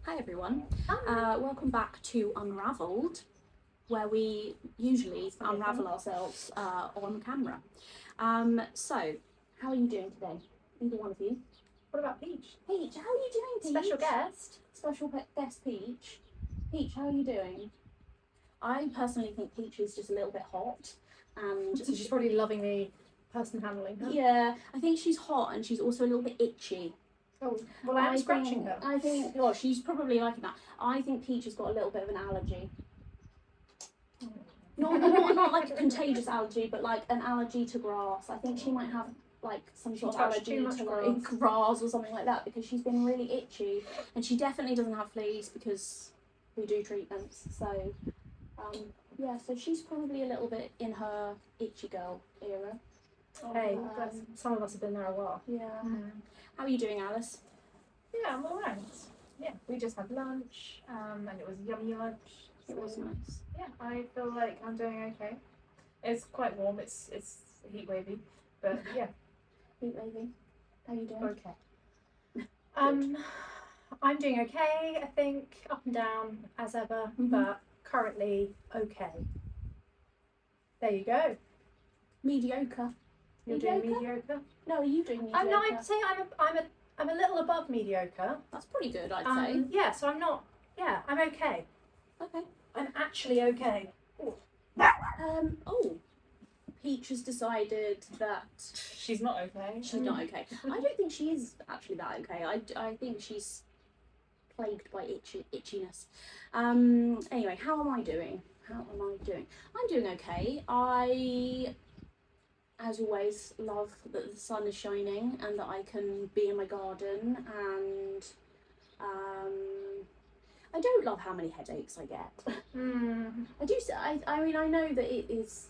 Hi everyone. Hi. Welcome back to Unravelled, where we usually unravel ourselves on camera. So, how are you doing today? Either one of you. What about Peach? Peach, how are you doing, Peach? Special guest. Special guest Peach. Peach, how are you doing? I personally think Peach is just a little bit hot. And So she's probably loving the person handling her. Yeah, I think she's hot and she's also a little bit itchy. Oh, well, I'm scratching her. I think, well, she's probably liking that. I think Peach has got a little bit of an allergy. Not like a contagious allergy, but like an allergy to grass. I think she might have like some sort of allergy to like grass or something like that because she's been really itchy, and she definitely doesn't have fleas because we do treatments. So, yeah, so she's probably a little bit in her itchy girl era. Hey, some of us have been there a while. Yeah. How are you doing, Alice? Yeah, I'm alright. Yeah, we just had lunch, and it was yummy lunch. It was nice. Yeah, I feel like I'm doing okay. It's quite warm. It's heat wavy, but yeah. Heat wavy. How are you doing? Okay. I'm doing okay. I think up and down as ever, but currently okay. There you go. Mediocre. You're doing mediocre? No, are you doing mediocre? No, I'd say I'm a little above mediocre. That's pretty good, I'd say. Yeah, so I'm not. Yeah, I'm okay. Okay. I'm actually okay. Oh. Peach has decided that she's not okay. She's not okay. I don't think she is actually that okay. I think she's plagued by itchiness. Anyway, how am I doing? I'm doing okay. I, as always, love that the sun is shining and that I can be in my garden, and I don't love how many headaches I get. I do. I mean, I know that it is.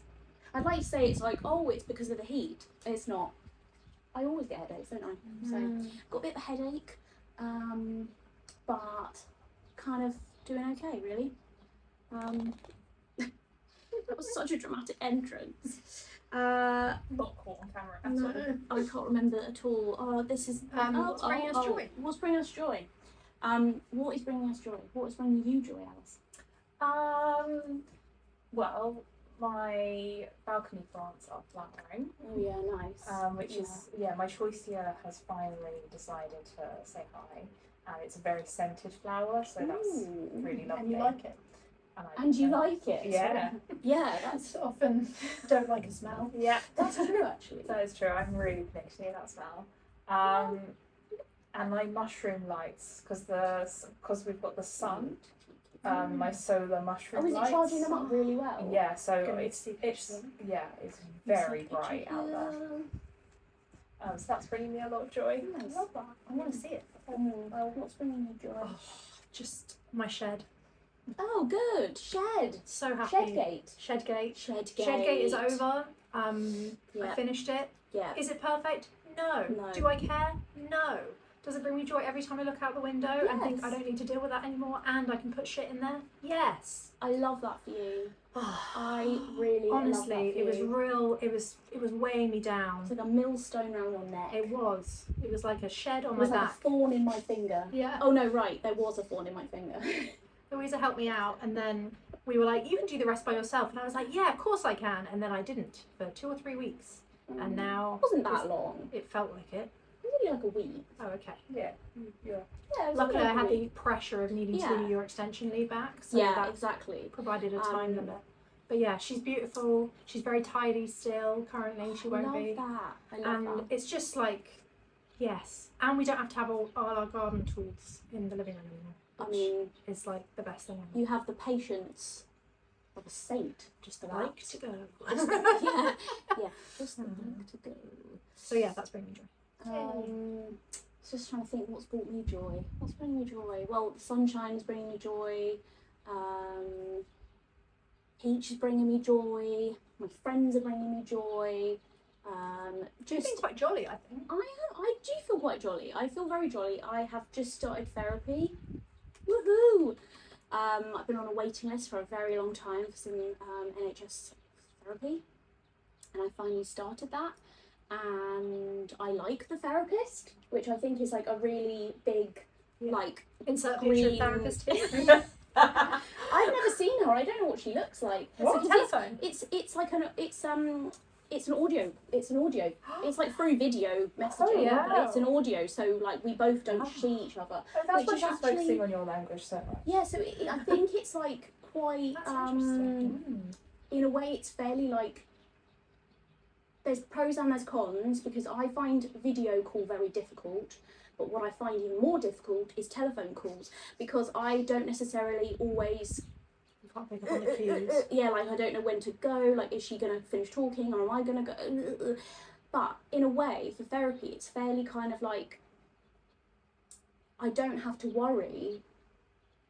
I'd like to say it's like, oh, it's because of the heat. It's not. I always get headaches, don't I? So got a bit of a headache, but kind of doing okay, really. That was such a dramatic entrance. Not caught on camera at all. I can't remember at all. Oh, this is what's bringing us joy? What's bringing us joy? What is bringing us joy? What is bringing you joy, Alice? Well, my balcony plants are flowering. Oh yeah, nice. Which is my choice year has finally decided to say hi, and it's a very scented flower, so that's really lovely. And you like it? You like it? Yeah. Yeah, that's often don't like a smell. Yeah, that's true actually. That is true. I'm really pleased to hear that smell. And my mushroom lights, because we've got the sun. My solar mushroom lights. Is it charging them up really well? Yeah, so it's very bright out there. So that's bringing me a lot of joy. Nice. I love that. I want to see it. Well, what's bringing you joy? Just my shed. Oh, good. Shed. So happy. Shedgate. Shedgate is over. I finished it. Yeah. Is it perfect? No. Do I care? No. Does it bring me joy every time I look out the window and think I don't need to deal with that anymore and I can put shit in there? Yes. I love that for you. I really honestly, love that for it was you. Real. It was weighing me down. It's like a millstone around your neck. It was like a shed on my back. It was like a thorn in my finger. Yeah. Oh no, right. There was a thorn in my finger. Louisa helped me out, and then we were like, "You can do the rest by yourself," and I was like, "Yeah, of course I can." And then I didn't for 2 or 3 weeks, and now it wasn't that long. It felt like it. Maybe like a week. Oh, okay. Yeah. Luckily, I had the pressure of needing to do your extension leave back. So that exactly. Provided a time limit. But yeah, she's beautiful. She's very tidy still. Currently, she won't be. I love that. It's just like, yes. And we don't have to have all our garden tools in the living room anymore. I mean, it's like the best thing ever. You have the patience of a saint, just the like to go. Just like to go. So yeah, that's bringing me joy. Just trying to think what's brought me joy. What's bringing me joy? Well, the sunshine is bringing me joy. Peach is bringing me joy. My friends are bringing me joy. You've been quite jolly, I think. I do feel quite jolly. I feel very jolly. I have just started therapy. Woohoo! I've been on a waiting list for a very long time for some NHS therapy, and I finally started that. And I like the therapist, which I think is like a really big like insert green future therapist here. I've never seen her. I don't know what she looks like. What? Telephone? It's like it's an audio. It's an audio. It's like through video messaging, yeah. but it's an audio. So like we both don't see each other. Oh, that's which why is she's actually focusing on your language so much. Yeah. So I think it's like quite That's interesting. in a way it's fairly like there's pros and there's cons because I find video call very difficult. But what I find even more difficult is telephone calls because I don't necessarily always. You can't pick up on the cues. Yeah, like I don't know when to go. Like, is she gonna finish talking or am I gonna go? But in a way, for therapy, it's fairly kind of like I don't have to worry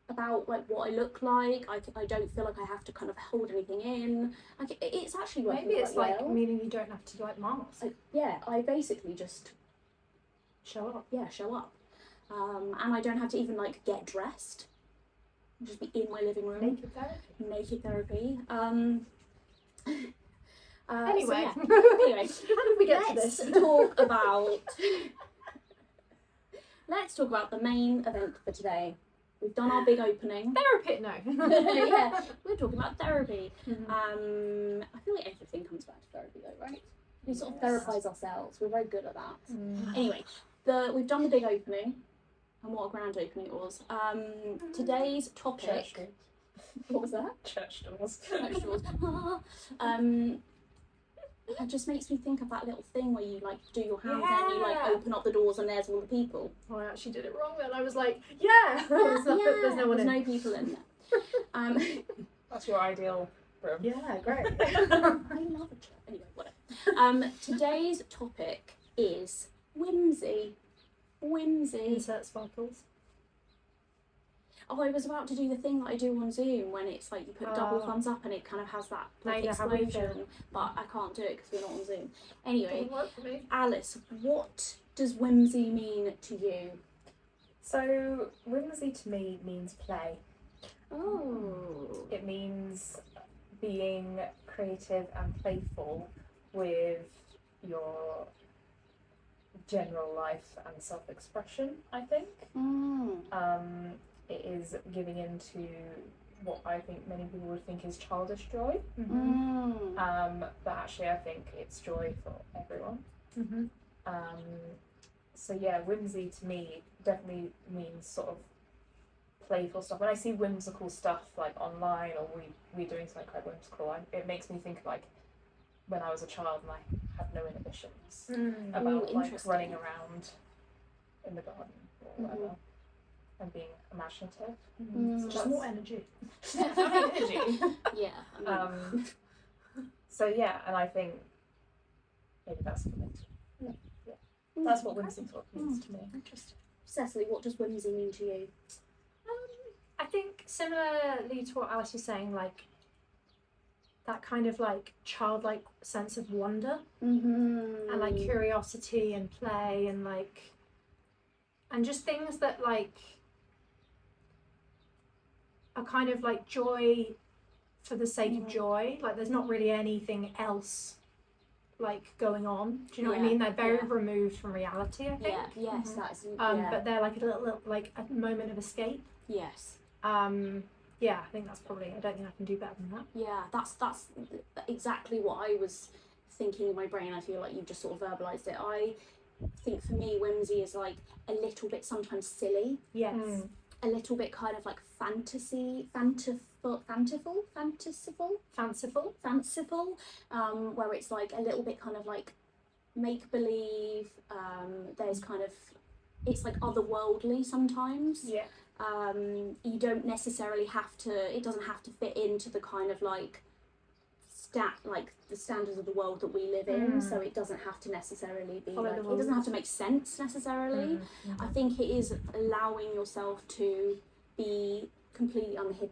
about like what I look like. I don't feel like I have to kind of hold anything in. Like, it's actually working Maybe it's quite like well. meaning you don't have to like mask. Yeah, I basically just Show up. yeah show up, and I don't have to even like get dressed. I'll just be in my living room. Naked therapy. Naked therapy. Anyway. So yeah. Anyway, How did we get to let's this? talk about. Let's talk about the main event for today. We've done our big opening. Therapy? No. Yeah, we're talking about therapy. Mhm. I feel like everything comes back to therapy, though, right? We sort of therapize ourselves. We're very good at that. Anyway, we've done the big opening, and what a grand opening it was. Today's topic. Church doors. What was that? Church doors. Church doors. It just makes me think of that little thing where you like do your hands and you like Yeah. open up the doors and there's all the people. Oh, I actually did it wrong then. I was like, yeah. There's no one There's in. no people in there. That's your ideal room. Yeah, great. I love a church. Anyway, whatever. Today's topic is whimsy. Whimsy. Insert sparkles. Oh, I was about to do the thing that I do on Zoom when it's like you put double Oh. thumbs up and it kind of has that Now like you know how we feel. explosion, but I can't do it because we're not on Zoom. Anyway, Doesn't work for me. Alice, what does whimsy mean to you? So, whimsy to me means play. Oh. It means being creative and playful with your general life and self-expression, I think. It is giving into what I think many people would think is childish joy. But actually I think it's joy for everyone. So yeah, whimsy to me definitely means sort of playful stuff. When I see whimsical stuff like online or we doing something quite whimsical, it makes me think like when I was a child and I had no inhibitions about like interesting. running around in the garden or whatever and being imaginative. So Just that's- more energy. energy. Yeah. I mean, So yeah, and I think maybe that's for me. That's what whimsy sort of means to me. Interesting. Cecily, what does whimsy mean to you? I think similarly to what Alice was saying, like that kind of like childlike sense of wonder and like curiosity and play and like and just things that like are kind of like joy for the sake of joy. Like there's not really anything else like going on. Do you know what I mean? They're very removed from reality, I think. Yeah. Yes, that's. But they're like a little like a moment of escape. Yes. Yeah, I think that's probably. I don't think I can do better than that. Yeah, that's exactly what I was thinking in my brain. I feel like you've just sort of verbalised it. I think for me, whimsy is like a little bit sometimes silly, Yes. a little bit kind of like fanciful, where it's like a little bit kind of like make believe. There's kind of it's like otherworldly sometimes. Yeah. You don't necessarily have to. It doesn't have to fit into the kind of like the standards of the world that we live in. So it doesn't have to necessarily be like. It doesn't have to make sense necessarily. I think it is allowing yourself to be completely uninhibited.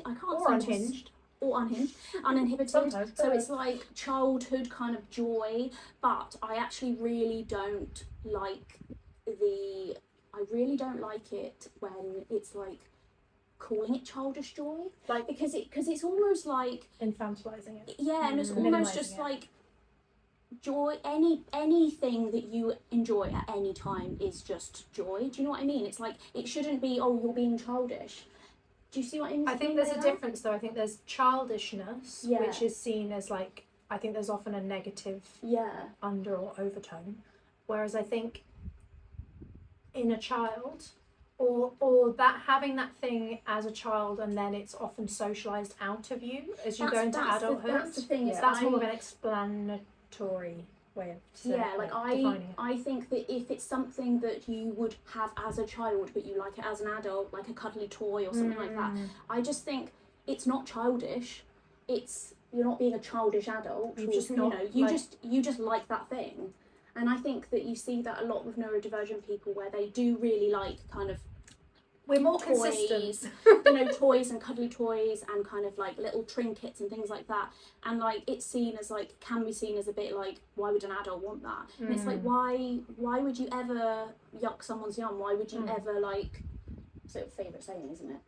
I can't. Or unhinged. Or unhinged, uninhibited. Sometimes So both. it's like childhood kind of joy, but I actually really don't like I really don't like it when it's like calling it childish joy, Like because it's almost like infantilizing it. and it's almost Minimising just it. like joy, anything that you enjoy at any time is just joy. Do you know what I mean? It's like, it shouldn't be, oh, you're being childish. Do you see what I'm saying? I think there's a difference though. I think there's childishness, Yeah. which is seen as like, I think there's often a negative under or overtone, whereas I think in a child, or that having that thing as a child and then it's often socialized out of you as you go into adulthood. That's the thing. That's more of an explanatory way of saying, I think that if it's something that you would have as a child but you like it as an adult, like a cuddly toy or something like that, I just think it's not childish. It's, you're not being a childish adult. You're just not, you just like that thing. And I think that you see that a lot with neurodivergent people, where they do really like kind of, we're more toys, consistent. Toys and cuddly toys and kind of like little trinkets and things like that. And like, it's seen as like, can be seen as a bit like, why would an adult want that? And it's like, why would you ever yuck someone's yum? Why would you ever like, it's your favourite saying, isn't it?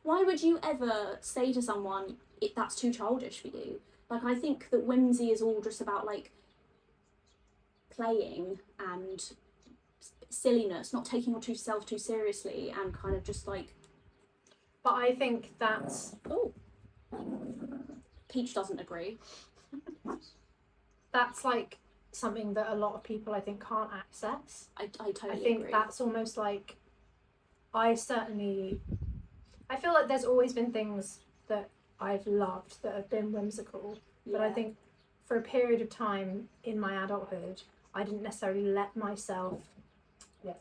Why would you ever say to someone, that's too childish for you? Like, I think that whimsy is all just about like playing and silliness, not taking yourself too seriously, and kind of just like. But I think that's. Oh. Peach doesn't agree. That's like something that a lot of people I think can't access. I totally I think agree. that's almost like. I feel like there's always been things that I've loved that have been whimsical, but I think for a period of time in my adulthood, I didn't necessarily let myself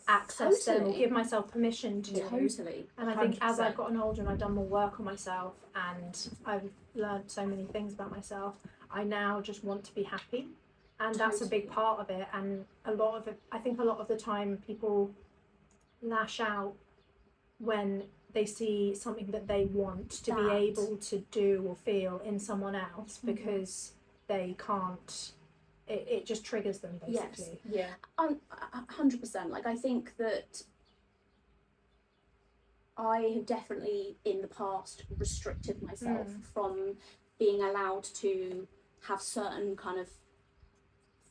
access them or give myself permission to. Totally. And I think 100%. As I've gotten older and I've done more work on myself and I've learned so many things about myself, I now just want to be happy. And that's a big part of it. And a lot of it, I think a lot of the time people lash out when they see something that they want to be able to do or feel in someone else because they can't. It just triggers them basically. Yes. Yeah. 100%. Like, I think that I have definitely in the past restricted myself from being allowed to have certain kind of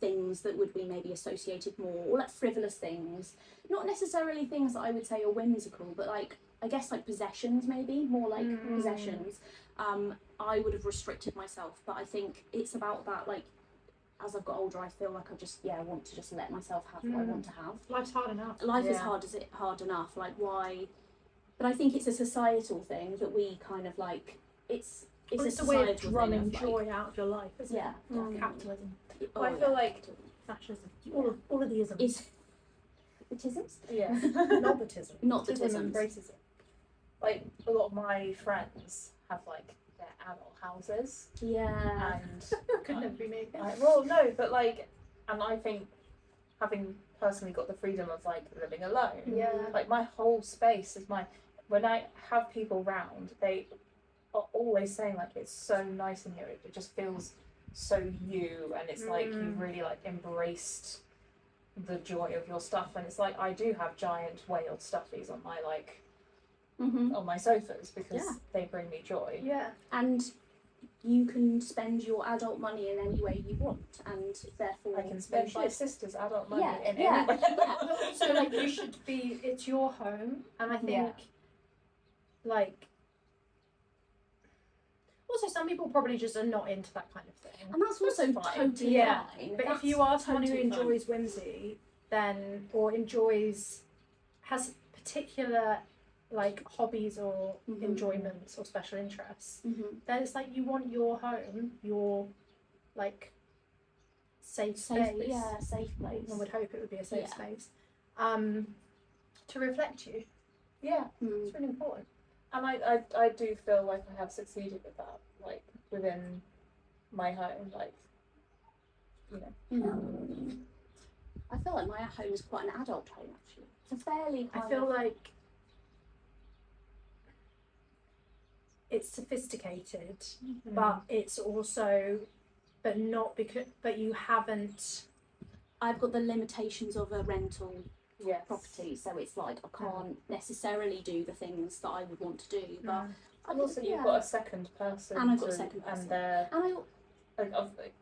things that would be maybe associated more, or like frivolous things, not necessarily things that I would say are whimsical, but like, I guess like possessions, maybe more like possessions. I would have restricted myself, but I think it's about that, like, as I've got older, I feel like I want to just let myself have what I want to have. Life's hard enough. Life is hard enough. Like, why? But I think it's a societal thing that we kind of like. It's a way of drumming joy out of your life, isn't it? Capitalism. Oh, I feel like fascism. All of the isms. Is it isms? Yeah. Not the tism. Not the Tism tisms. embraces it. Like, a lot of my friends have like their adult houses. Yeah. And could never be me. Well, no, but like, and I think having personally got the freedom of like living alone, like my whole space is my. When I have people round, they are always saying like, it's so nice in here. It just feels so you, and it's like you've really like embraced the joy of your stuff. And it's like, I do have giant whale stuffies on my like on my sofas because they bring me joy. Yeah. And you can spend your adult money in any way you want, and therefore I can spend my sister's adult money in any way. So like, you should be, it's your home, and I think like, also some people probably just are not into that kind of thing, and that's also totally fine. But if you are someone who enjoys whimsy, then, or has particular like hobbies or enjoyments or special interests, then it's like you want your home, your like safe space. Safe place. I would hope it would be a safe space to reflect you. Yeah, it's really important. And I do feel like I have succeeded with that, like within my home, like, you know. I feel like my home is quite an adult home, actually. It's a fairly I feel like it's sophisticated, but it's also, but not because, but you haven't. I've got the limitations of a rental property, so it's like I can't necessarily do the things that I would want to do. But and also you've got a second person, and I've got a second person,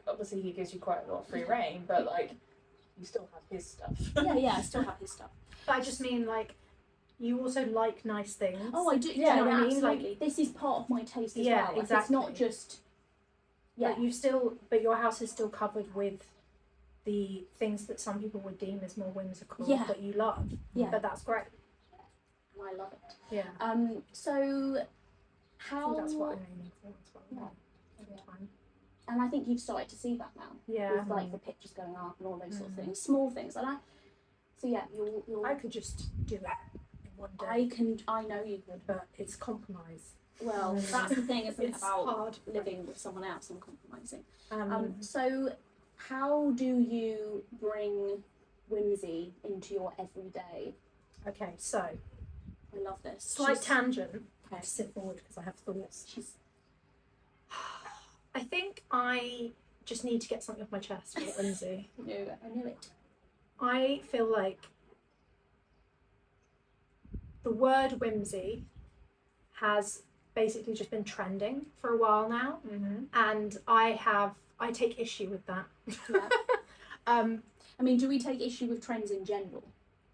obviously he gives you quite a lot of free reign, but like you still have his stuff. Yeah, I still have his stuff. But I just mean like you also like nice things. Oh, I do. Yeah, Yeah, what I mean? absolutely. This is part of my taste as Yeah, well. Like, it's not exactly. just. Yeah. But your house is still covered with the things that some people would deem as more whimsical, Yeah. but you love. Yeah. But that's great. And I love it. Yeah. So, I how? think that's what I'm aiming for as well. Yeah. Over time. And I think you've started to see that now. Yeah. With like the pictures going up and all those sort of things, small things, and So yeah, you'll. I could just do it in one day. I know you could. But it's compromise. Well, that's the thing, isn't it, It's about hard. living with someone else and compromising. Um, So, how do you bring whimsy into your everyday? okay, so I love this. slight tangent. Okay. Sit forward because I have thoughts. She's. I think I just need to get something off my chest about whimsy. No, I knew it. I feel like the word whimsy has basically just been trending for a while now, and I take issue with that. Yeah. I mean, do we take issue with trends in general?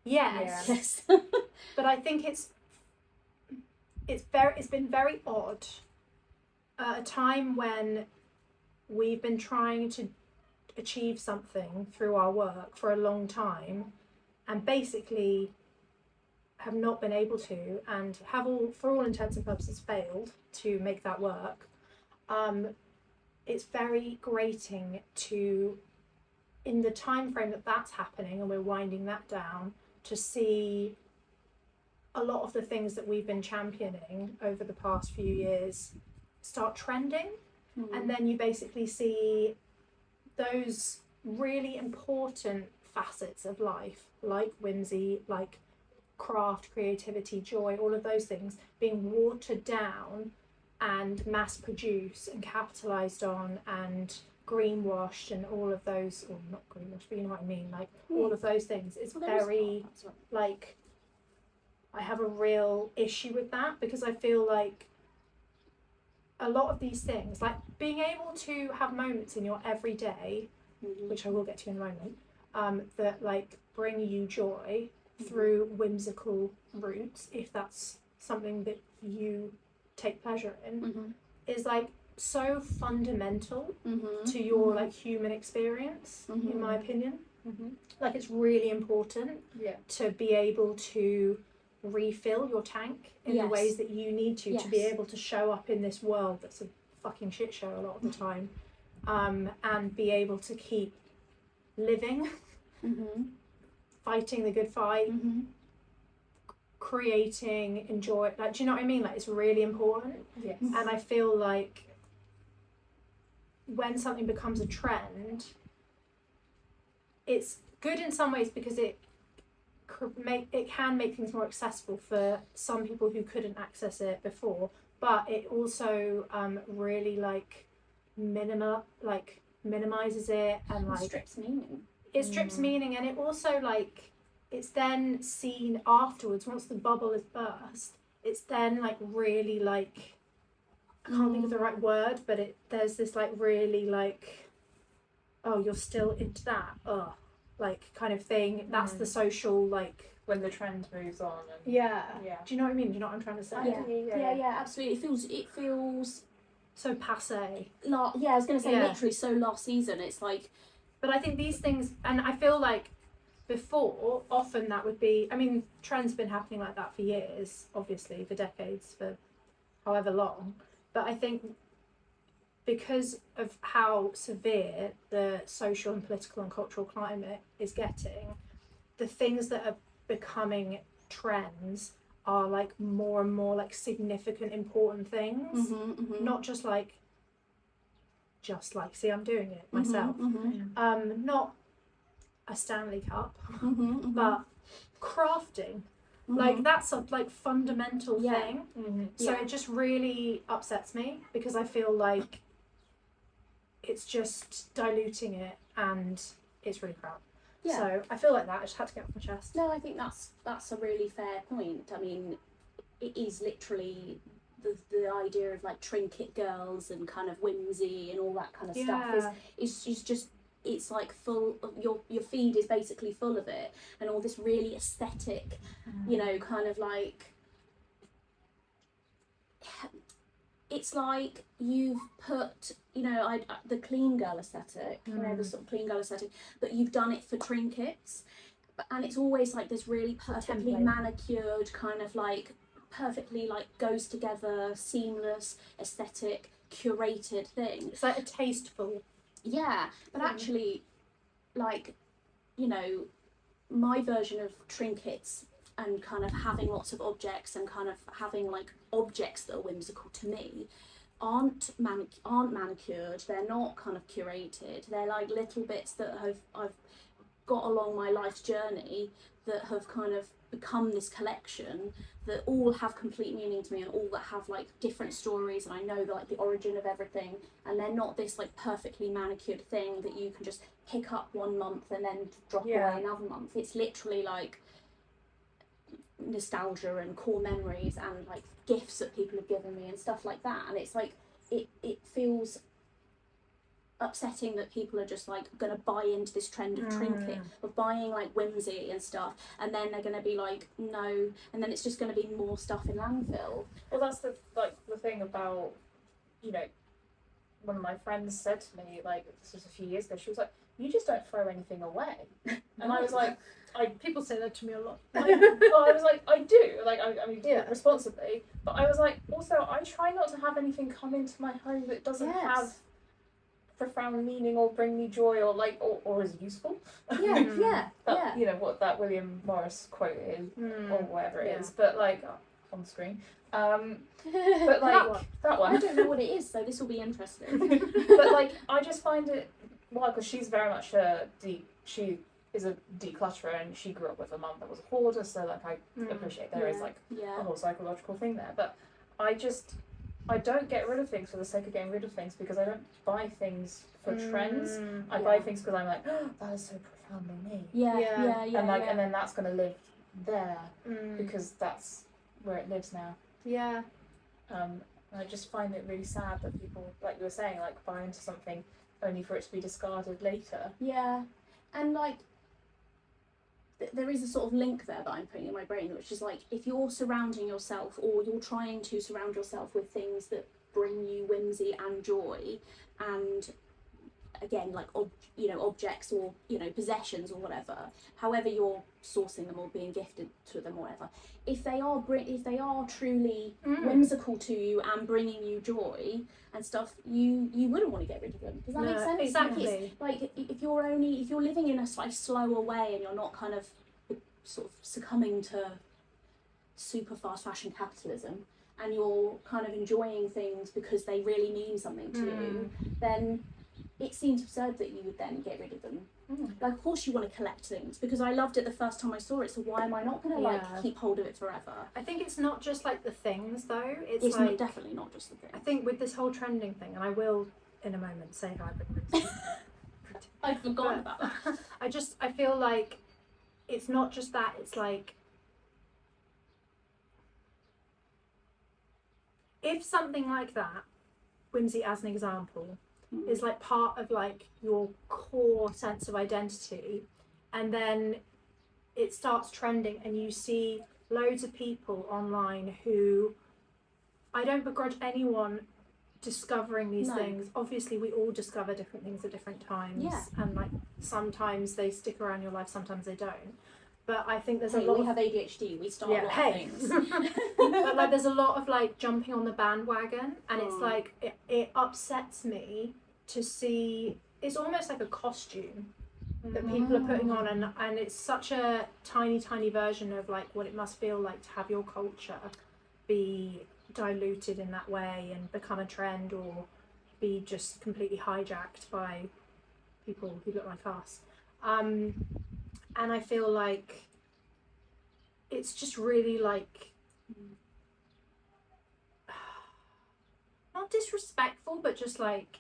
Yes, Yes. but I think it's been very odd at a time when we've been trying to achieve something through our work for a long time, and basically have not been able to, and have for all intents and purposes failed to make that work. It's very grating to, in the time frame that's happening and we're winding that down, to see a lot of the things that we've been championing over the past few years start trending. And then you basically see those really important facets of life, like whimsy, like craft, creativity, joy, all of those things being watered down and mass produced and capitalized on and greenwashed and all of those, or not greenwashed, but you know what I mean, like all of those things. It's very, like, I have a real issue with that, because I feel like a lot of these things, like being able to have moments in your everyday, which I will get to in a moment, that like bring you joy through whimsical routes, if that's something that you take pleasure in, is like so fundamental to your like human experience, in my opinion. Like it's really important to be able to refill your tank in the ways that you need to be able to show up in this world that's a fucking shit show a lot of the time, and be able to keep living, fighting the good fight, creating, enjoy, like, do you know what I mean? Like, it's really important. Yes. And I feel like when something becomes a trend, it's good in some ways because it can make things more accessible for some people who couldn't access it before, but it also really like minimizes it, and like strips meaning. It strips meaning, and it also like it's then seen afterwards, once the bubble is burst, it's then like really like, I can't think of the right word, but there's this like really like, oh, you're still into that, like kind of thing. That's the social like, when the trend moves on. And yeah. Do you know what I mean? Do you know what I'm trying to say? Yeah, absolutely. It feels so passé. I was going to say literally so last season. It's like, but I think these things, and I feel like before, often that would be, I mean, trends have been happening like that for years, obviously, for decades, for however long. But I think because of how severe the social and political and cultural climate is getting, the things that are becoming trends are like more and more like significant, important things, not just like see, I'm doing it myself, not a Stanley Cup, but crafting, like that's a like fundamental thing. So it just really upsets me, because I feel like it's just diluting it, and it's really crap. So I feel like that I just had to get off my chest. No, I think that's a really fair point. I mean, it is literally the idea of like trinket girls and kind of whimsy and all that kind of stuff is just, it's like full of, your feed is basically full of it, and all this really aesthetic, you know, kind of like, it's like you've put, you know, the clean girl aesthetic, you know, the sort of clean girl aesthetic, but you've done it for trinkets, and it's always like this really perfectly manicured kind of like perfectly like goes together, seamless, aesthetic, curated thing. It's like a tasteful. Yeah, but actually, like, you know, my version of trinkets and kind of having lots of objects and kind of having like objects that are whimsical to me aren't manicured. They're not kind of curated. They're like little bits that I've got along my life's journey that have kind of become this collection that all have complete meaning to me, and all that have like different stories, and I know like the origin of everything, and they're not this like perfectly manicured thing that you can just pick up one month and then drop away another month. It's literally like nostalgia and core memories and like gifts that people have given me and stuff like that, and it's like it feels upsetting that people are just like gonna buy into this trend of trinket, of buying like whimsy and stuff, and then they're gonna be like no, and then it's just gonna be more stuff in landfill. Well, that's the thing about, you know, one of my friends said to me, like, this was a few years ago, she was like, you just don't throw anything away. And I was like, people say that to me a lot. Well, I was like, I do, like, I mean, responsibly, but I was like, also, I try not to have anything come into my home that doesn't have profound meaning or bring me joy or like or is useful. That, you know what that William Morris quote is or whatever it is, but like on the screen, but like that one, I don't know what it is, so this will be interesting. But like I just find it because she's very much she is a declutterer, and she grew up with a mum that was a hoarder, so like I appreciate there is like a whole psychological thing there, but I don't get rid of things for the sake of getting rid of things, because I don't buy things for trends. I buy things because I'm like, oh, that is so profoundly me. And then that's going to live there because that's where it lives now. Yeah. And I just find it really sad that people, like you were saying, like buy into something only for it to be discarded later. Yeah, and like there is a sort of link there that I'm putting in my brain, which is like, if you're surrounding yourself, or you're trying to surround yourself with things that bring you whimsy and joy, and again like you know, objects or, you know, possessions or whatever, however you're sourcing them or being gifted to them or whatever, if they are truly whimsical to you and bringing you joy and stuff, you wouldn't want to get rid of them. Does that make sense? Exactly. Like if you're living in a slightly slower way, and you're not kind of sort of succumbing to super fast fashion capitalism, and you're kind of enjoying things because they really mean something to you, then it seems absurd that you would then get rid of them. Like, of course you want to collect things, because I loved it the first time I saw it, so why am I not going to like keep hold of it forever? I think it's not just like the things though, it's like, definitely not just the things. I think with this whole trending thing, and I will in a moment say how I've been I'd forgotten about that. I feel like it's not just that, it's like if something like that, whimsy as an example, is like part of like your core sense of identity, and then it starts trending and you see loads of people online who, I don't begrudge anyone discovering these things. Obviously we all discover different things at different times, and like sometimes they stick around your life, sometimes they don't, but I think there's a lot we have ADHD, we start a lot of things. But like there's a lot of like jumping on the bandwagon, and it's like it upsets me to see. It's almost like a costume that people are putting on, and it's such a tiny version of like what it must feel like to have your culture be diluted in that way and become a trend, or be just completely hijacked by people who look like us. And I feel like it's just really like not disrespectful, but just like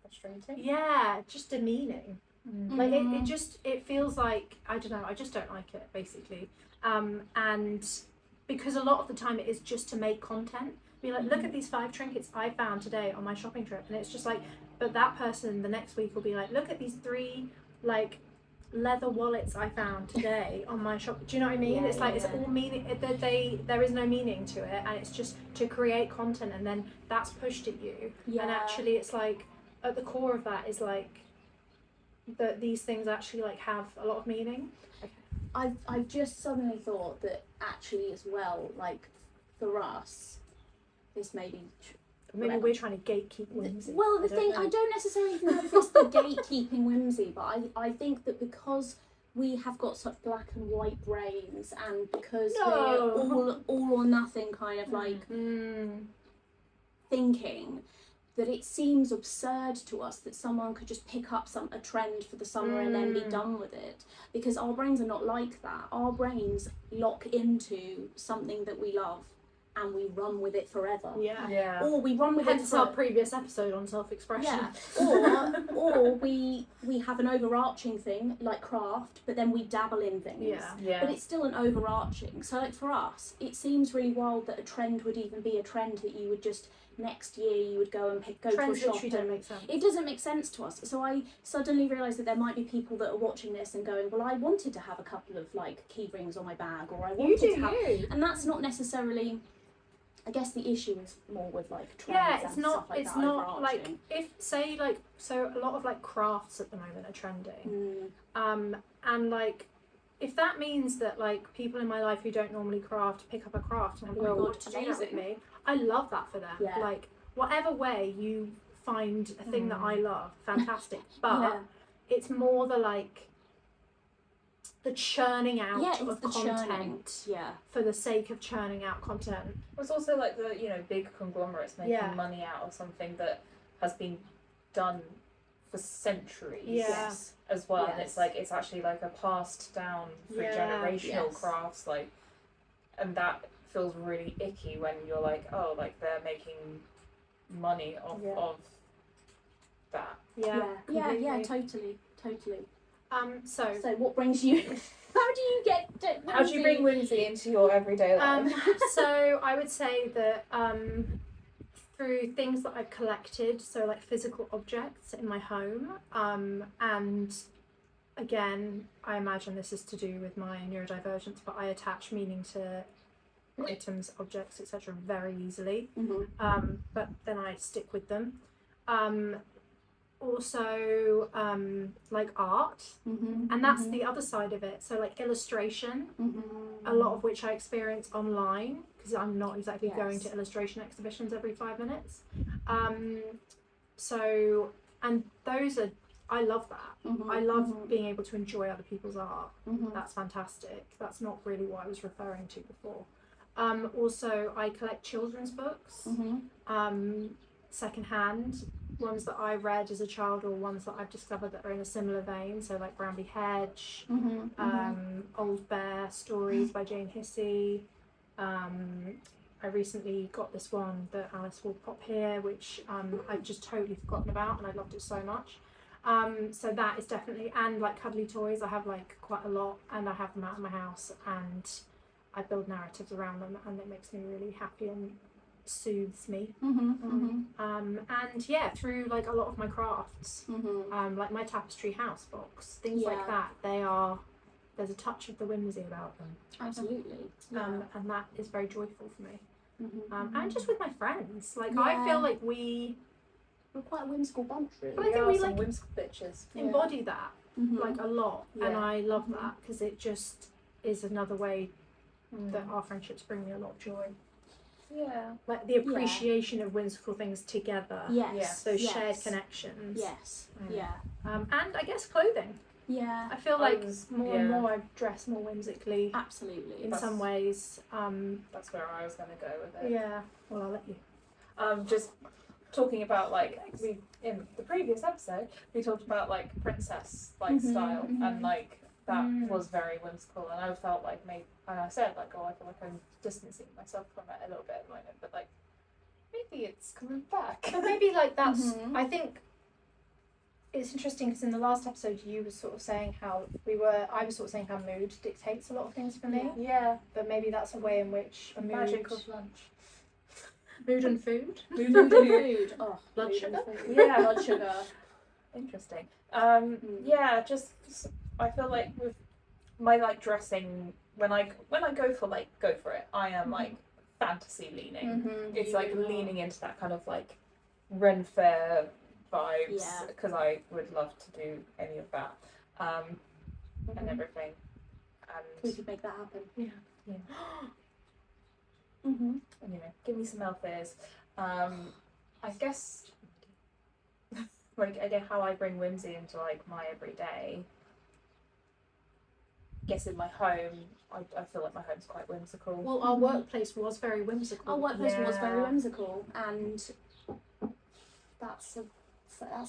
Frustrating. Yeah, just demeaning. Like it feels like, I don't know, I just don't like it basically. And because a lot of the time it is just to make content. Be like, look at these 5 trinkets I found today on my shopping trip, and it's just like, but that person the next week will be like, look at these 3 like leather wallets I found today on my shop. Do you know what I mean? Yeah, It's like yeah. it's all meaning. There is no meaning to it, and it's just to create content, and then that's pushed at you. Yeah. And actually, it's like at the core of that is like that these things actually like have a lot of meaning. I've just suddenly thought that actually as well, like for us, this may be Maybe whatever. we're trying to gatekeep Whimsy. Well, the thing, I don't necessarily know if it's the gatekeeping Whimsy, but I think that because we have got such black and white brains, and because we're all or nothing kind of like thinking, that it seems absurd to us that someone could just pick up a trend for the summer and then be done with it, because our brains are not like that. Our brains lock into something that we love and we run with it forever. Yeah. Or we run with Hence it our previous episode on self-expression. Yeah. Or we have an overarching thing like craft, but then we dabble in things. Yeah. But it's still an overarching. So like for us, it seems really wild that a trend would even be a trend that you would just next year you would go and go Trends to a shop. literally don't make sense. It doesn't make sense to us. So I suddenly realised that there might be people that are watching this and going, well, I wanted to have a couple of like key rings on my bag, or I wanted to have, and that's not necessarily. I guess the issue is more with like trends it's and not. stuff like It's that, not like overarching. if say like so a lot of like crafts at the moment are trending. Mm. And like if that means that like people in my life who don't normally craft pick up a craft and have Oh my go, God, "Want to do that with amazing. me?" I love that for them. Yeah. Like whatever way you find a thing that I love, fantastic. But Yeah. it's more the like the churning out Yeah, it's of the content churning. Yeah. for the sake of churning out content. It's also like the big conglomerates making Yeah. money out of something that has been done for centuries. Yeah. As well, and Yes. it's like it's actually like a passed down for Yeah. generational Yes. crafts, like, and that feels really icky when you're like, oh, like they're making money off Yeah. of that. Yeah. Yeah, completely. totally. So So what brings you how do you get to How do you bring whimsy into your everyday life? so I would say that through things that I've collected, so like physical objects in my home, and again, I imagine this is to do with my neurodivergence, but I attach meaning to items, objects, etc. very easily. But then I stick with them. Also, like art, and that's the other side of it. So like illustration, a lot of which I experience online because I'm not exactly going to illustration exhibitions every 5 minutes. So, and those are, I love that. I love being able to enjoy other people's art. That's fantastic. That's not really what I was referring to before. Also, I collect children's books, secondhand, ones that I read as a child or ones that I've discovered that are in a similar vein. So like Bramby Hedge, Old Bear stories by Jane Hissey. I recently got this one that Alice will pop here, which I've just totally forgotten about, and I loved it so much. So that is definitely, and like cuddly toys, I have like quite a lot, and I have them out of my house, and I build narratives around them, and it makes me really happy and soothes me. And yeah, through like a lot of my crafts, like my tapestry house box, things like that, there's a touch of the whimsy about them. Absolutely. And that is very joyful for me. And just with my friends, like I feel like we're quite a whimsical bunch, really. But I think we some like whimsical bitches. embody that like a lot, and Yeah. I love that because it just is another way that our friendships bring me a lot of joy. Yeah. Like the appreciation of whimsical things together. Yes. Those shared connections. Yes. And I guess clothing. Yeah. I feel like more and yeah. more I dress more whimsically Absolutely. in some ways. That's where I was going to go with it. Yeah. Well, I'll let you. Just talking about like we in the previous episode we talked about like princess like style and like that was very whimsical, and I felt like and I said like, oh, I feel like I'm distancing myself from it a little bit at the moment, but like maybe it's coming back. But maybe like that's I think it's interesting because in the last episode you were sort of saying how I was sort of saying how mood dictates a lot of things for me. Yeah. But maybe that's a way in which The magic of lunch. mood and food. Mood and food. Oh, Blood mood sugar? and food. Yeah. Blood sugar. Interesting. Yeah, just I feel like with my like dressing when I go for it, I am like fantasy leaning. It's You like really are. leaning into that kind of like Ren Fair vibes Yeah. because I would love to do any of that and everything. We And could make that happen. yeah. Mm-hmm. You know, give me some Elfers. I guess like again how I bring whimsy into like my everyday. I guess in my home, I feel like my home's quite whimsical. Well, our workplace was very whimsical. Our workplace was very Yeah. whimsical, and that's a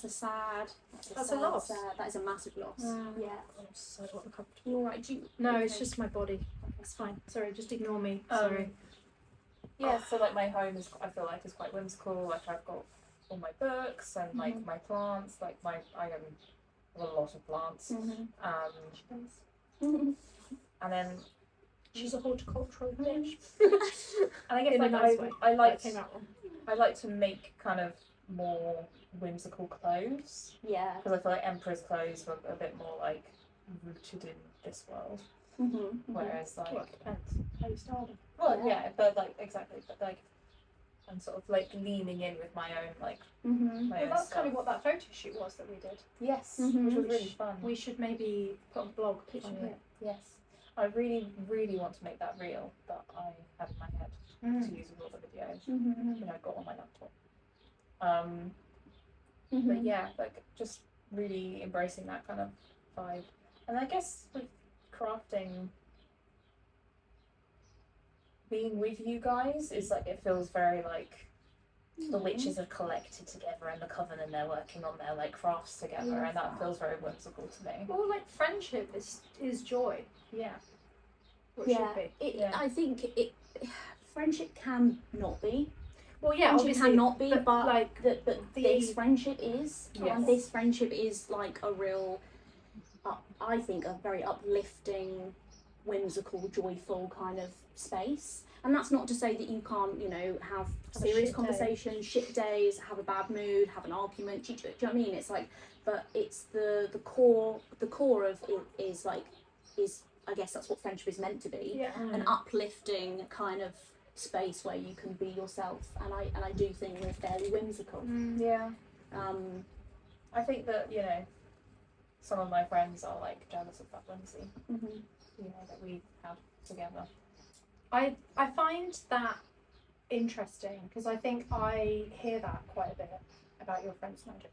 sad. That's a loss. That is a massive loss. Yeah. I'm so uncomfortable. You all right? Do you, No, okay. it's just my body. It's fine. Sorry, just ignore me. Sorry. Yeah, so like my home is I feel like is quite whimsical. Like I've got all my books and like my plants. Like I have a lot of plants. And then She's a horticultural bitch. and I guess In a like nice way. I like That came out wrong. I like to make kind of more whimsical clothes Yeah. because I feel like Emperor's clothes were a bit more like rooted in this world, whereas like Well, it depends how you style them. well Yeah. yeah, but like exactly, but like I'm sort of like leaning in with my own like my Well, own that's stuff. kind of what that photo shoot was that we did. Yes, Mhm. which was really fun. We should maybe put on the blog a picture of Yeah. it. Yes, I really want to make that reel that I have in my head to use with all the videos that I've got on my laptop. But yeah, like just really embracing that kind of vibe, and I guess with crafting, being with you guys is like it feels very like the witches have collected together and the covenant they're working on their like crafts together, Love and that that. feels very whimsical to me. Well, like friendship is joy. Yeah. What Yeah. should be. Yeah. I think friendship can not be. Well, yeah, Friendship obviously, cannot be, but like but the- this friendship is, Yes. and this friendship is like a real, I think, a very uplifting, whimsical, joyful kind of space. And that's not to say that you can't, you know, have a serious shit conversations, shit days, have a bad mood, have an argument. Do you know what I mean? It's like, but it's the core of it is I guess that's what friendship is meant to be. yeah. An uplifting kind of space where you can be yourself, and I do think we're fairly whimsical. Yeah. Um, I think that some of my friends are like jealous of that whimsy, that we have together. I find that interesting because I think I hear that quite a bit about your friends' magic.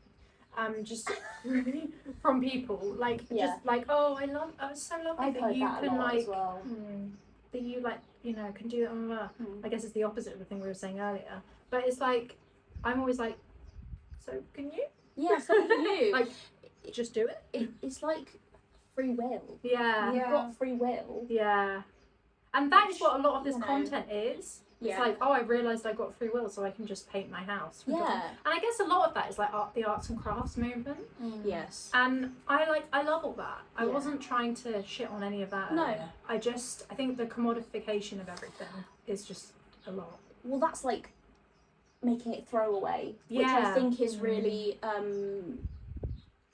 Just from people just like, oh, it's so lovely I've that heard you that a can lot like as well. that you like can do that. I guess it's the opposite of the thing we were saying earlier, but it's like I'm always like, so can you Yeah, so do you. like just do it? It's like free will. Yeah. You've got free will. Yeah. And that is what a lot of this You know. content is. It's Yeah. like, oh, I realised I got free will, so I can just paint my house. Yeah. And I guess a lot of that is like the arts and crafts movement. Yes. And I love all that. I Yeah. wasn't trying to shit on any of that. No. I think the commodification of everything is just a lot. Well, that's like making it throwaway, which Yeah. I think is really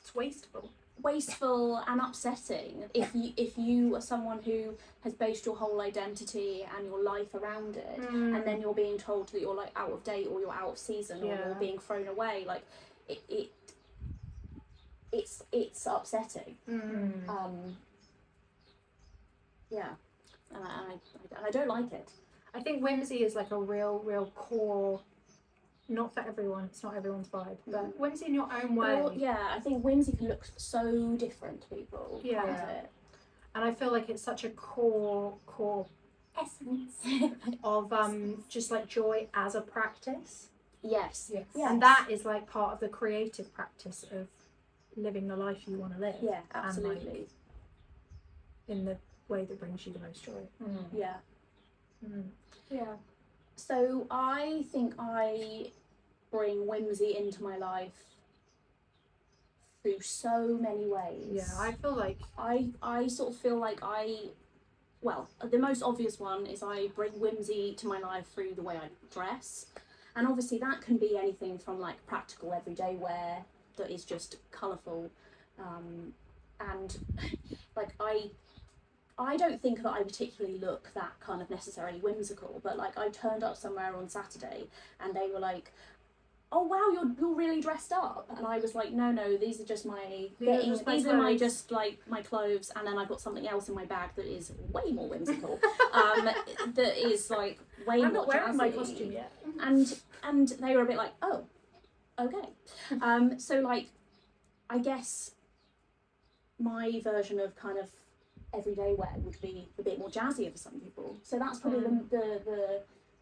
It's wasteful. wasteful and upsetting. If you are someone who has based your whole identity and your life around it, and then you're being told that you're like out of date or you're out of season or Yeah. you're being thrown away, like it's upsetting. Yeah, and I don't like it. I think whimsy is like a real core. Not for everyone. It's not everyone's vibe, but whimsy in your own way. Well, yeah, I think whimsy can look so different to people. Yeah. Can't it? And I feel like it's such a core Essence. of just like joy as a practice. Yes. Yes. Yes. And that is like part of the creative practice of living the life you want to live. Yeah, And, absolutely. like, in the way that brings you the most joy. Yeah. Yeah. So I think I bring whimsy into my life through so many ways. Yeah, I feel like I sort of feel like well, the most obvious one is I bring whimsy to my life through the way I dress. And obviously that can be anything from like practical everyday wear that is just colourful. And like I don't think that I particularly look that kind of necessarily whimsical, but like I turned up somewhere on Saturday and they were like, "Oh wow, you're really dressed up," and I was like, "No, these are just my these are my just like my clothes, and then I've got something else in my bag that is way more whimsical, that is like way I'm more not wearing jazzy." my costume yet. And they were a bit like, "Oh, okay." So like, I guess my version of kind of everyday wear would be a bit more jazzier for some people. So that's probably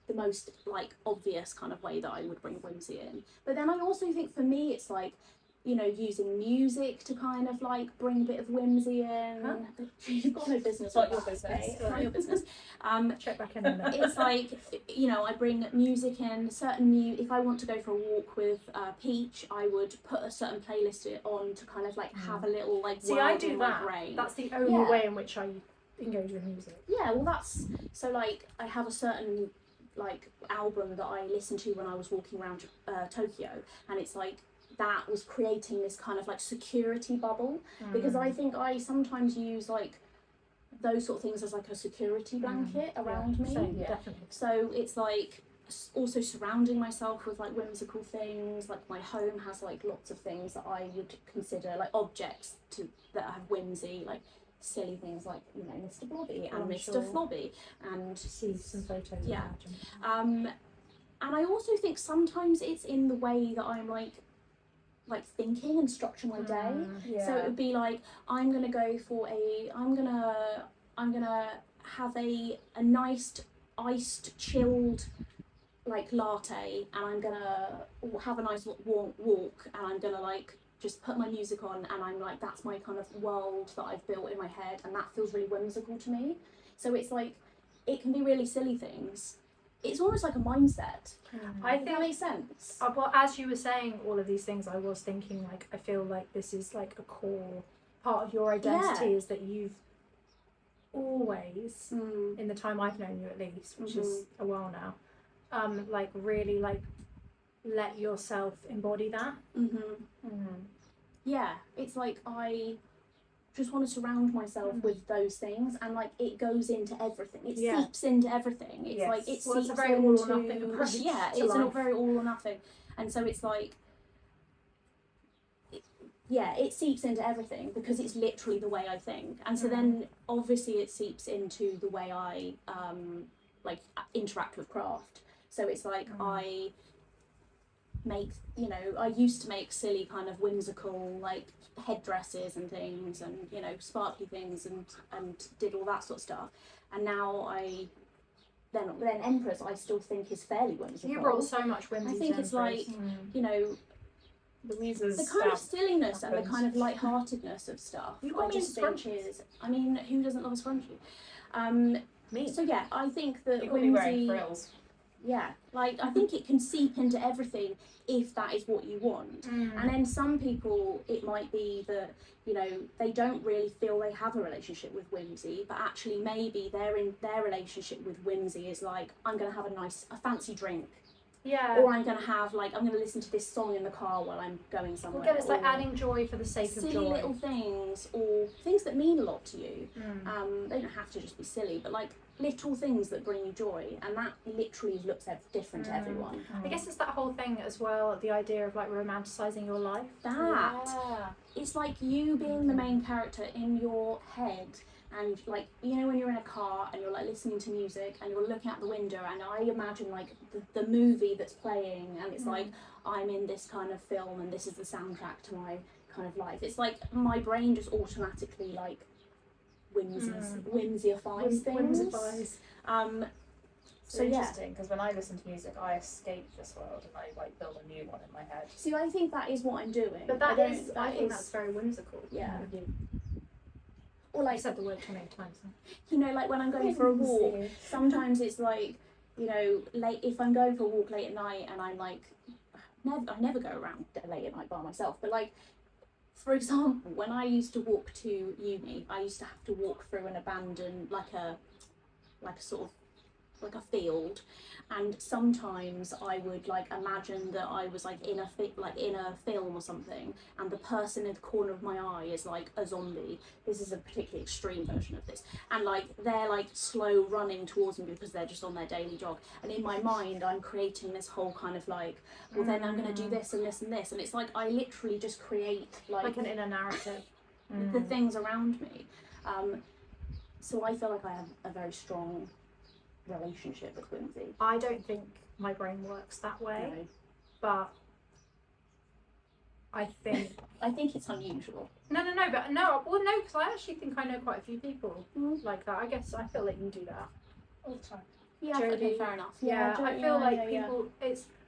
the most like obvious kind of way that I would bring whimsy in. But then I also think for me it's like, you know, using music to kind of like bring a bit of whimsy in. Huh? You've got no business. It's not with your that, okay? business. It's not your business. Check back in a minute. It's like, you know, I bring music in, if I want to go for a walk with Peach, I would put a certain playlist on to kind of like have a little like See, world I do in that. my brain. That's the only Yeah. way in which I engage with music. Yeah, well that's, so like I have a certain like album that I listened to when I was walking around Tokyo, and it's like that was creating this kind of like security bubble, because I think I sometimes use like those sort of things as like a security blanket around me. Same, definitely. So it's like also surrounding myself with like whimsical things. Like my home has like lots of things that I would consider like objects that have whimsy, like silly things like, you know, Mr. Blobby and Mr. Flobby and see some photos. Yeah. Imagine. And I also think sometimes it's in the way that I'm like thinking and structure my day. Yeah. So it would be like I'm gonna have a nice iced chilled like latte, and I'm gonna have a nice walk, and I'm gonna like just put my music on, and I'm like, that's my kind of world that I've built in my head, and that feels really whimsical to me. So it's like, it can be really silly things. It's almost like a mindset. I Does that make sense? Well, as you were saying all of these things, I was thinking like, I feel like this is like a core part of your identity, is that you've always, in the time I've known you at least, which is a while now, like really like let yourself embody that. Yeah, it's like I just want to surround myself with those things, and like it goes into everything. It seeps into everything. It's like it seeps it's a very all or nothing into approach. yeah, to it's life. a very all or nothing, and so it's like it seeps into everything because it's literally the way I think, and so then obviously it seeps into the way I like interact with craft. So it's like I make, you know, I used to make silly kind of whimsical like headdresses and things, and you know, sparkly things, and did all that sort of stuff, and now then Empress I still think is fairly whimsical. You brought so much whimsy. I think it's like, you know, Louisa's the kind of silliness and the kind of lightheartedness of stuff. You got I me just in think is, I mean, who doesn't love a scrunchie? Me. So yeah, I think that You could be wearing whimsy, frills. yeah, like I think it can seep into everything if that is what you want. And then some people, it might be that, you know, they don't really feel they have a relationship with whimsy, but actually maybe their relationship with whimsy is like, I'm going to have a fancy drink. Yeah. Or I'm going to listen to this song in the car while I'm going somewhere. Again, it's like or adding joy for the sake of silly joy. little things, or things that mean a lot to you. They don't have to just be silly, but like little things that bring you joy, and that literally looks different to everyone. I guess it's that whole thing as well, the idea of like romanticising your life. It's like you being the main character in your head, and like, you know, when you're in a car and you're like listening to music and you're looking out the window, and I imagine like the movie that's playing, and it's like I'm in this kind of film and this is the soundtrack to my kind of life. It's like my brain just automatically like whimsifies things. So interesting, because when I listen to music, I escape this world and I like build a new one in my head. See, I think that is what I'm doing. But I think that's very whimsical. Yeah. Of you. Or like, I've said the word too many times. you know, like when I'm going for a walk, sometimes it's like, you know, if I'm going for a walk late at night and I'm like, I never go around late at night by myself, but like for example, when I used to walk to uni, I used to have to walk through an abandoned, like a sort of like a field, and sometimes I would like imagine that I was like in a film or something, and the person in the corner of my eye is like a zombie. This is a particularly extreme version of this, and like they're like slow running towards me because they're just on their daily jog, and in my mind I'm creating this whole kind of like, well then I'm going to do this and this and this, and it's like I literally just create like an inner narrative. the things around me. So I feel like I have a very strong relationship with Whimsy. I don't think my brain works that way, No. but I think it's unusual. because I actually think I know quite a few people like that. I guess I feel like you do that All the time. Yeah, Jodie. okay, fair enough. Yeah, I feel like yeah. people.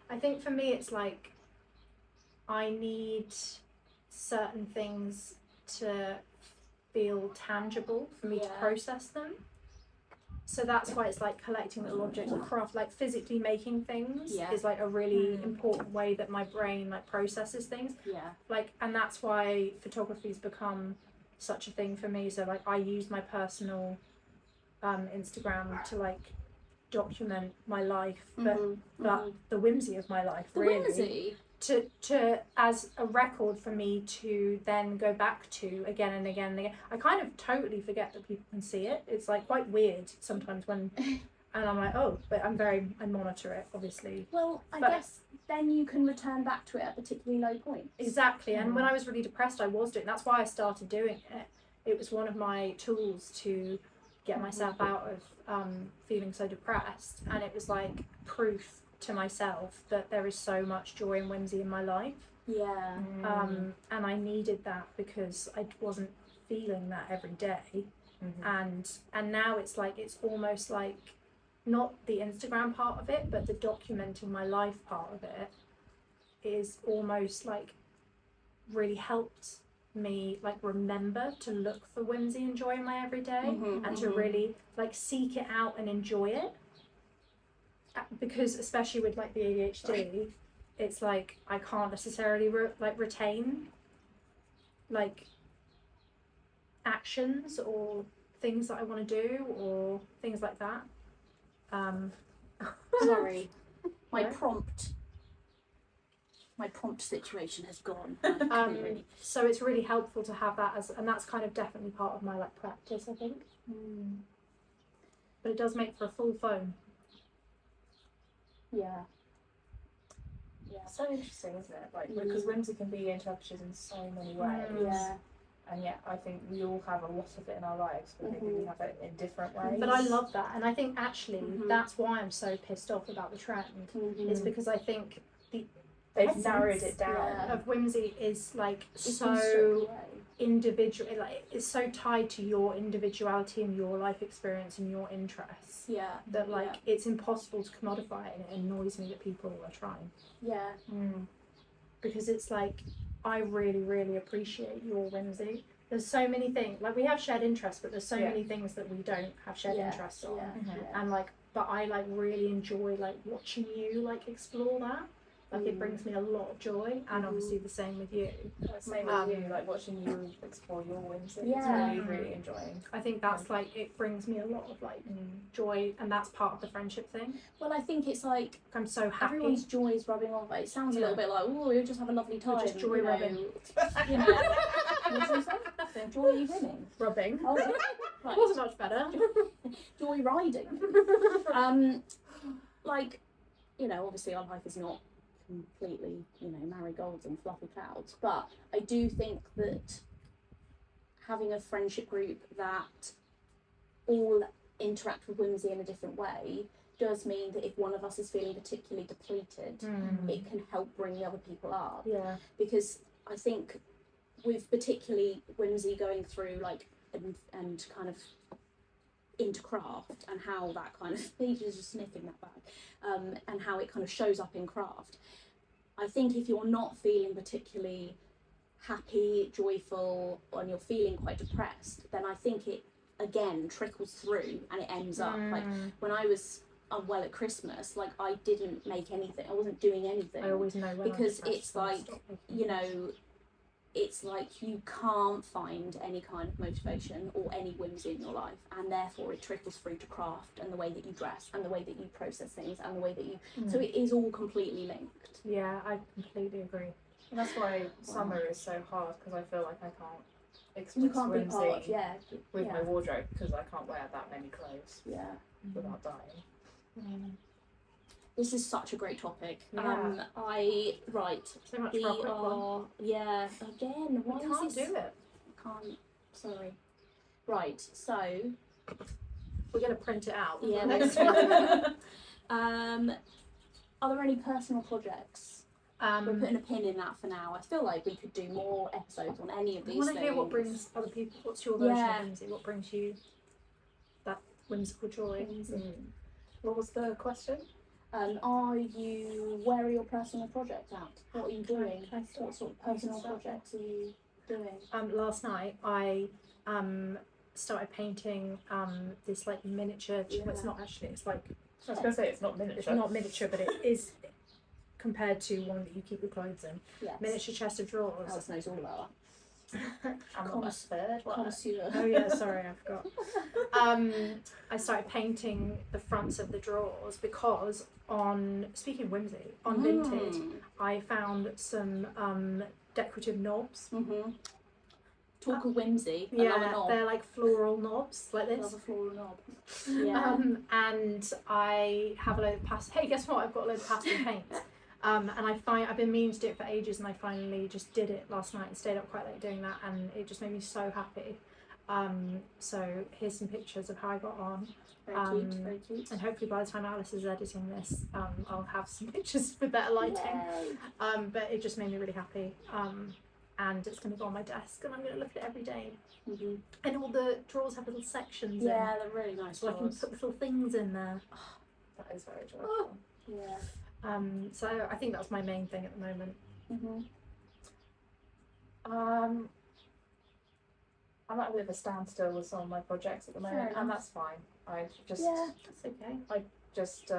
I think for me, it's like I need certain things to feel tangible for me to process them. So that's why it's like collecting little objects of craft, like physically making things is like a really important way that my brain like processes things. Yeah. Like, and that's why photography's become such a thing for me. So like I use my personal Instagram to like document my life, but the whimsy of my life, really. Whimsy. To as a record for me to then go back to again and again and again. I kind of totally forget that people can see it. It's like quite weird sometimes when, and I'm like, oh, but I monitor it obviously. Well, I guess then you can return back to it at particularly low points. Exactly, and when I was really depressed, I was doing. That's why I started doing it. It was one of my tools to get myself out of feeling so depressed, and it was like proof to myself that there is so much joy and whimsy in my life. Yeah. And I needed that because I wasn't feeling that every day. And now it's like, it's almost like not the Instagram part of it, but the documenting my life part of it is almost like really helped me like remember to look for whimsy and joy in my everyday and to really like seek it out and enjoy it. Because especially with like the ADHD, it's like I can't necessarily retain like actions or things that I want to do or things like that. Sorry, my prompt situation has gone. So it's really helpful to have that and that's kind of definitely part of my like practice, I think. But it does make for a full phone. Yeah. So interesting, isn't it? Like because whimsy can be interpreted in so many ways. Yeah. And yet I think we all have a lot of it in our lives, but maybe we have it in different ways. But I love that, and I think actually that's why I'm so pissed off about the trend. Is because I think they've narrowed it down. Of whimsy is like so individual, like it's so tied to your individuality and your life experience and your interests. Yeah. That like it's impossible to commodify it, and it annoys me that people are trying. Yeah. Because it's like I really, really appreciate your whimsy. There's so many things, like we have shared interests, but there's so many things that we don't have shared interests on. And like, but I like really enjoy like watching you like explore that. Like it brings me a lot of joy, and obviously the same with you. Same with you, like watching you explore your whimsy. It's really, really enjoying. I think that's like, it brings me a lot of like joy, and that's part of the friendship thing. Well, I think it's like I'm so happy. Everyone's joy is rubbing off. It sounds a little bit like, oh, we'll just have a lovely time. We're just joy rubbing. You know, what did you say? Joy rubbing. Rubbing. Oh, right. It wasn't much better. Joy riding. Like, you know, obviously our life is not completely, you know, marigolds and fluffy clouds, but I do think that having a friendship group that all interact with whimsy in a different way does mean that if one of us is feeling particularly depleted, it can help bring the other people up. Yeah. Because I think with particularly whimsy going through like and kind of into craft, and how that kind of Paige is just sniffing that bag, and how it kind of shows up in craft. I think if you're not feeling particularly happy, joyful, and you're feeling quite depressed, then I think it again trickles through and it ends up like when I was unwell at Christmas, like I didn't make anything, I wasn't doing anything. I always know when because it's like, you know, it's like you can't find any kind of motivation or any whimsy in your life, and therefore it trickles through to craft and the way that you dress and the way that you process things and the way that you so it is all completely linked. Yeah, I completely agree. And that's why summer is so hard, because I feel like I can't express You can't be whimsy part of with my wardrobe, because I can't wear that many clothes without dying. This is such a great topic. Yeah. So much for our quick one. Again, why We can't is this? do it. Can't. Sorry. Right. So We're gonna print it out. yeah. Next Are there any personal projects? We're putting a pin in that for now. I feel like we could do more episodes on any of these I want things. to hear what brings other people. What's your version of whimsy? What brings you that whimsical joy? What was the question? Where are your personal projects at? What are you doing? What sort of personal projects are you doing? Last night I started painting this like miniature. Well, it's not actually. It's like I was going to say it's not miniature. it's not miniature, but it is compared to one that you keep your clothes in. Yes. Miniature chest of drawers. Alice knows all about I'm not a third one. Connoisseur. Oh yeah, sorry, I forgot. I started painting the fronts of the drawers because speaking of whimsy, on Vinted I found some decorative knobs. Talk of whimsy. They're like floral knobs like I love this. a floral knob. Yeah. And I have a load of pastel. Hey, guess what? I've got a load of pastel paints. And I've been meaning to do it for ages, and I finally just did it last night and stayed up quite late doing that, and it just made me so happy. So here's some pictures of how I got on. Very cute, very cute. And hopefully by the time Alice is editing this, I'll have some pictures with better lighting. Yay. But it just made me really happy. And it's going to go on my desk, and I'm going to look at it every day. And all the drawers have little sections. Yeah, they're really nice. So I can put little things in there. That is very joyful. Yeah. So I think that's my main thing at the moment. I'm at a bit of a standstill with some of my projects at the moment, and that's fine. I just that's okay. I just It's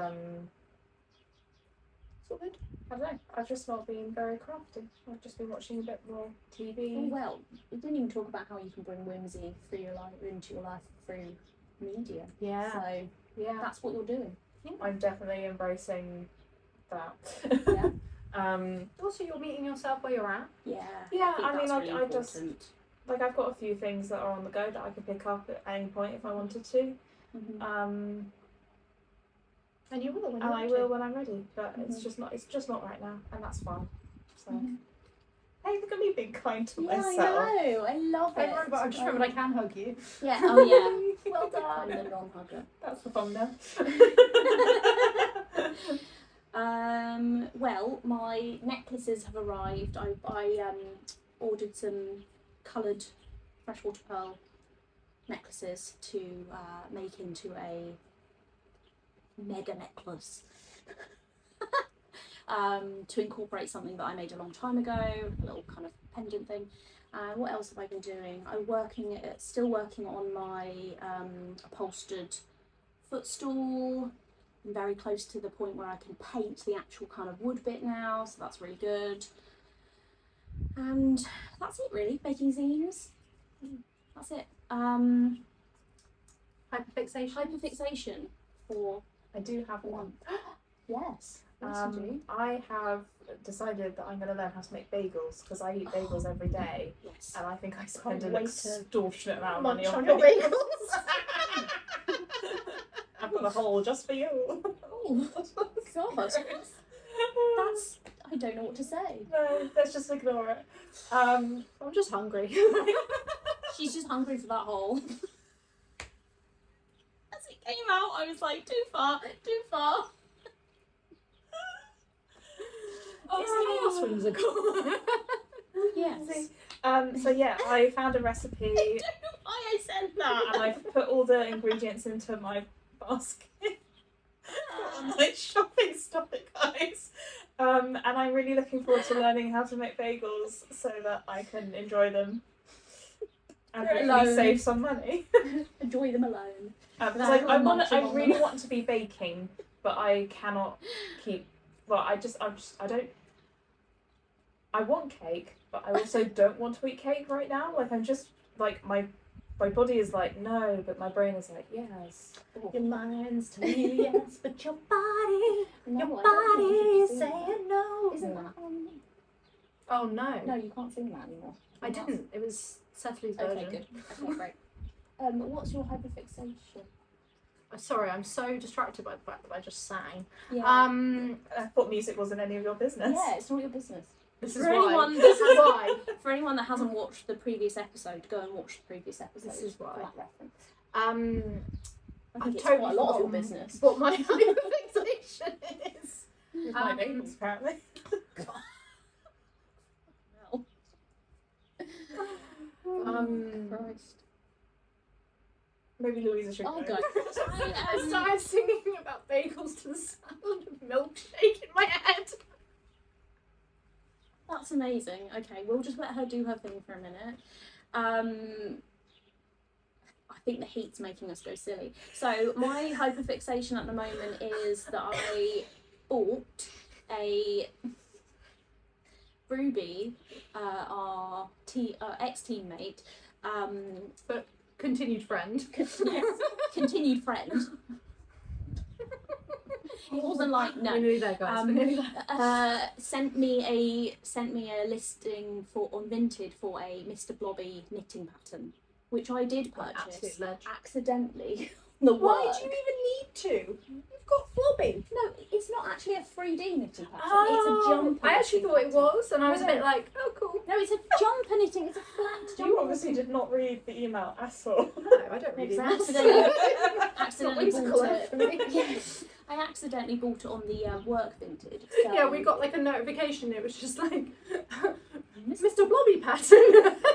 all good. I don't know. I've just not been very crafty. I've just been watching a bit more TV. Oh, well, we didn't even talk about how you can bring whimsy through your life into your life through media. Yeah. So Yeah. that's what you're doing. I'm definitely embracing that. Yeah. Also, you're meeting yourself where you're at. Yeah. Yeah, I I mean, that's really I just important. like I've got a few things that are on the go that I could pick up at any point if I wanted to. And you will when And you're I ready. will when I'm ready, but it's just not right now, and that's fine. So hey, look at me being kind to Yeah, myself. I know. I love Don't it. worry about it. I just remembered I can hug you. Yeah. Oh yeah. Well done. I'm the non-hugger. That's the fun now. Well, my necklaces have arrived. I ordered some coloured freshwater pearl necklaces to make into a mega necklace. To incorporate something that I made a long time ago, a little kind of pendant thing. What else have I been doing? Still working on my upholstered footstool. I'm very close to the point where I can paint the actual kind of wood bit now, so that's really good. And that's it really, baking zines. That's it. Hyperfixation. Hyperfixation for I do have one. yes. Yes, you do. I have decided that I'm going to learn how to make bagels because I eat bagels every day, Yes. and I think I spend Can't an wait to extortionate amount of money munch on on your bagels. bagels. I've got a hole just for you. Oh God. That's I don't know what to say. No, let's just ignore it. I'm just hungry. She's just hungry for that hole. As it came out, I was like, too far, too far. It's chaos whimsical. Yes. So yeah, I found a recipe I don't know why I said that. and I've put all the ingredients into my basket on my shopping stock, guys. And I'm really looking forward to learning how to make bagels so that I can enjoy them and hopefully Alone. save some money. Enjoy them alone. Because No, I'm I munching on really them. want to be baking, but I cannot keep. Well, I don't. I want cake, but I also don't want to eat cake right now. Like I'm just like my body is like no, but my brain is like yes. Your mind's telling you yes, but your body No, your I don't body think you is should be singing saying no. Isn't that on? Oh no. No, you can't sing that anymore. I didn't. It was Cecily's version. Okay, good. Okay, great. What's your hyperfixation? Sorry, I'm so distracted by the fact that I just sang. Yeah. I thought music wasn't any of your business. Yeah, it's not your business. This is For why. anyone, This is why. For anyone that hasn't watched the previous episode, go and watch the previous episode. This is why. For that reference. I I think it's totally quite a lot of your forgotten business. what my hyperfixation is. With my neighbours apparently. Christ. Maybe Louisa should I'll go. go. I started singing about bagels to the sound of milkshake in my head. That's amazing. Okay, we'll just let her do her thing for a minute. I think the heat's making us go silly. So my hyperfixation at the moment is that I bought a Ruby, our ex-teammate, But continued friend. yes, continued friend. It wasn't like We're no. nearly there, guys. We're nearly there. Sent me a listing on Vinted for a Mr. Blobby knitting pattern, which I did purchase Absolute ledge. accidentally. The Why work. do you even need to? You've got Floppy. No, it's not actually a 3D knitting pattern. Oh, it's a jumper. I actually knitting thought it pattern. was, and I was a No. bit like, oh, cool. No, it's a jumper knitting. It's a flat jumper. You obviously did not read the email at all. No, I don't really Because I know. accidentally whimsical bought enough it. for me. Yes, I accidentally bought it on the work Vinted. So Yeah, we got like a notification. It was just like Mr. Blobby pattern,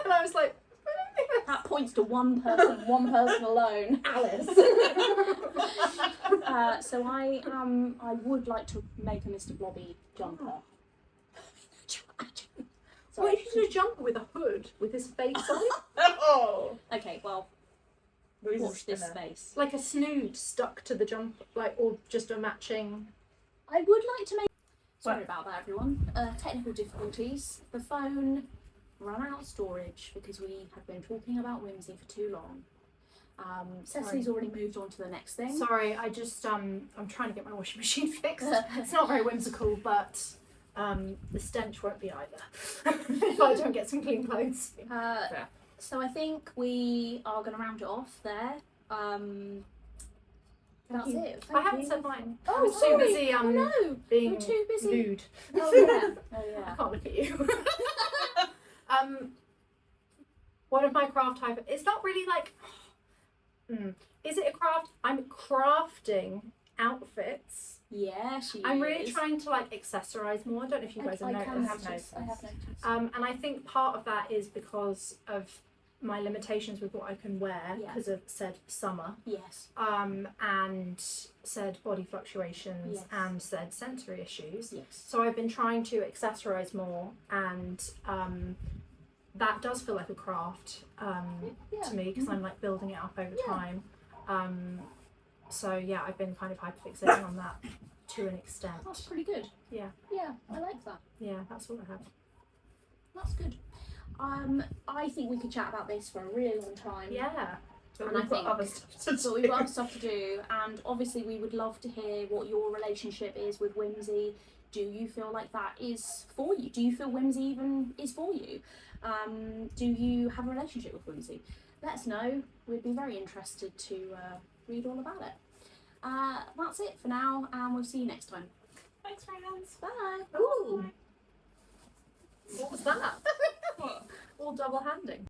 and I was like, that points to one person alone, Alice. So I would like to make a Mr. Blobby jumper. what if you did a jumper with a hood with his face on it, Oh. Okay, well, Louisa's watch this gonna- space. like a snood stuck to the jumper, like, or just a matching? I would like to make. Sorry What? about that, everyone. Technical difficulties. The phone ran out of storage because we had been talking about Whimsy for too long. Cecily's already moved on to the next thing. Sorry, I just I'm trying to get my washing machine fixed. It's not very whimsical, but the stench won't be either if I don't get some clean clothes. So I think we are going to round it off there. That's you. it. I haven't said mine. I Oh, was too sorry. busy Oh, no. being You're too busy. lewd. Oh yeah. Oh I yeah. can't look at you. One of my craft type. It's not really like. Is it a craft? I'm crafting outfits. Yeah, she I'm really is. trying to like accessorize more. I don't know if you guys have can noticed. notice. I have noticed. And I think part of that is because of my limitations with what I can wear Yeah. because of said summer, Yes. and said body fluctuations Yes. and said sensory issues. Yes. So I've been trying to accessorize more, and that does feel like a craft Yeah. to me because I'm like building it up over Yeah. time. So yeah, I've been kind of hyperfixating on that to an extent. That's pretty good. Yeah. Yeah, I like that. Yeah, that's what I have. That's good. I think we could chat about this for a really long time. Yeah. But And I we've got think- other stuff to So we've got other stuff to do, and obviously we would love to hear what your relationship is with Whimsy. Do you feel like that is for you? Do you feel Whimsy even is for you? Do you have a relationship with Whimsy? Let us know. We'd be very interested to read all about it. That's it for now, and we'll see you next time. Thanks, friends. Bye. Ooh. What was that? All double handing.